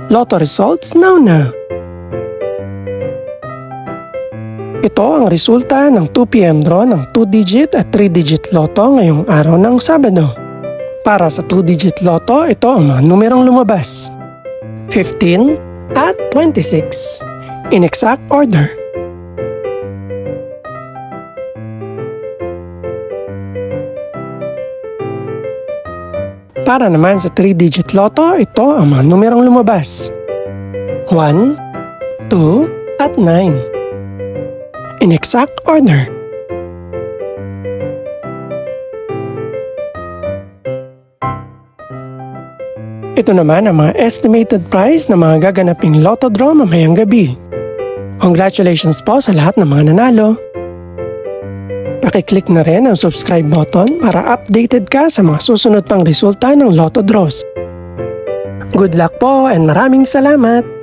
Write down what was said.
Lotto results now. Ito ang resulta ng 2 PM draw ng 2-digit at 3-digit lotto ngayong araw ng Sabado. Para sa 2-digit lotto, ito ang mga numerong lumabas: 15 at 26 in exact order. Para naman sa 3-digit lotto, ito ang mga numerong lumabas: 1, 2 at 9 in exact order. Ito naman ang mga estimated price ng mga gaganaping lotto draw mamayang gabi. Congratulations po sa lahat ng mga nanalo. Pakiclick na rin ang subscribe button para updated ka sa mga susunod pang resulta ng lotto draws. Good luck po and maraming salamat!